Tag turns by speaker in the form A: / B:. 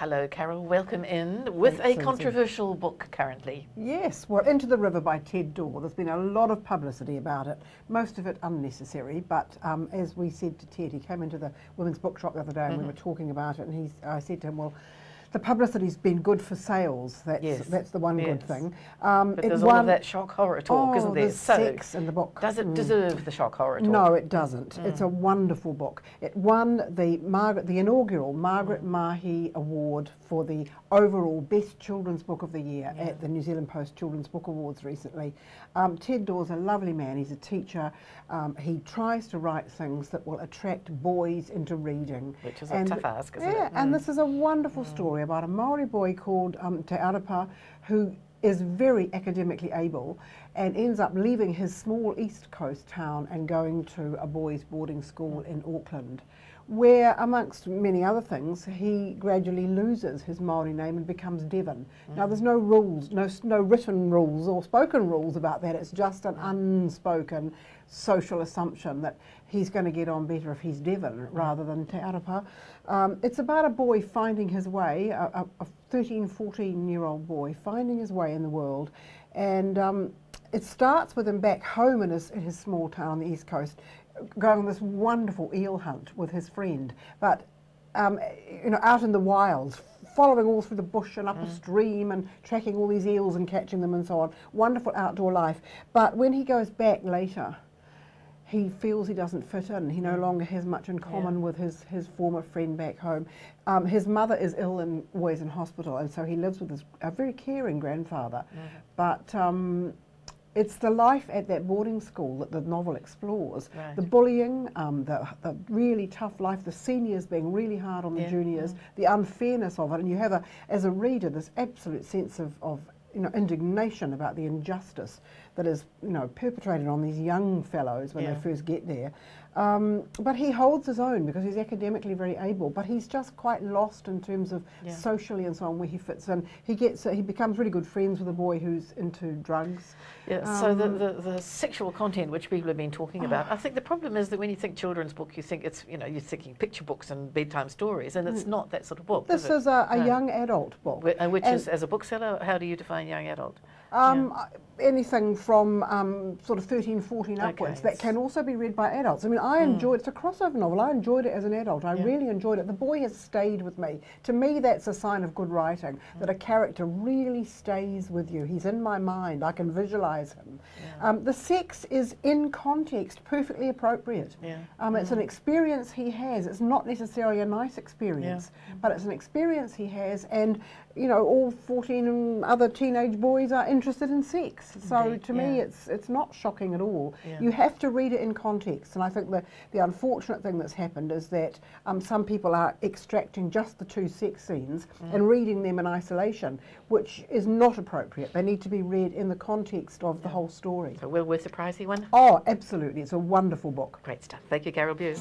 A: Hello, Carole. Welcome in with
B: Thanks,
A: a controversial book currently.
B: Yes, well, Into the River by Ted Dawe. There's been a lot of publicity about it, most of it unnecessary, but as we said to Ted, he came into the Women's Bookshop the other day and we were talking about it, and I said to him, well, the publicity's been good for sales. That's the one good thing.
A: But there's all of that shock horror talk, isn't there?
B: There's sex in the book.
A: Does it deserve the shock horror talk?
B: No, it doesn't. It's a wonderful book. It won the inaugural Margaret Mahy Award for the overall Best Children's Book of the Year at the New Zealand Post Children's Book Awards recently. Ted Dawe's a lovely man. He's a teacher. He tries to write things that will attract boys into reading.
A: Which is a tough ask, isn't it?
B: Yeah, and this is a wonderful story about a Maori boy called Te Arapa, who is very academically able and ends up leaving his small East Coast town and going to a boys' boarding school in Auckland, where, amongst many other things, he gradually loses his Maori name and becomes Devon. Now, there's no rules, no written rules or spoken rules about that. It's just an unspoken social assumption that he's going to get on better if he's Devon rather than Te Arapa. It's about a boy finding his way, a 13, 14-year-old boy finding his way in the world, and it starts with him back home in his small town on the East Coast, going on this wonderful eel hunt with his friend, but you know, out in the wilds, following all through the bush and up a stream and tracking all these eels and catching them and so on. Wonderful outdoor life. But when he goes back later, he feels he doesn't fit in. He no longer has much in common with his former friend back home. His mother is ill and always in hospital, and so he lives with a very caring grandfather. But it's the life at that boarding school that the novel explores. The bullying, the really tough life, the seniors being really hard on the juniors, the unfairness of it, and you have, as a reader, this absolute sense of indignation about the injustice that is, perpetrated on these young fellows when they first get there. But he holds his own because he's academically very able, but he's just quite lost in terms of socially and so on where he fits in. He becomes really good friends with a boy who's into drugs.
A: So the sexual content which people have been talking about, I think the problem is that when you think children's book, you think it's, you're thinking picture books and bedtime stories, and it's not that sort of book.
B: This is a young adult book.
A: Which is, as a bookseller, how do you define young adult?
B: Anything from sort of 13, 14 upwards that can also be read by adults. I mean, I enjoyed it's a crossover novel. I enjoyed it as an adult. I really enjoyed it. The boy has stayed with me. To me, that's a sign of good writing, that a character really stays with you. He's in my mind. I can visualize him. The sex is in context, perfectly appropriate. It's an experience he has. It's not necessarily a nice experience, but it's an experience he has, and all 14 and other teenage boys are interested in sex. So to me, it's not shocking at all. You have to read it in context, and I think the unfortunate thing that's happened is that some people are extracting just the two sex scenes and reading them in isolation, which is not appropriate. They need to be read in the context of the whole story.
A: So well worth the pricey one?
B: Oh, absolutely. It's a wonderful book.
A: Great stuff. Thank you, Carole Beu.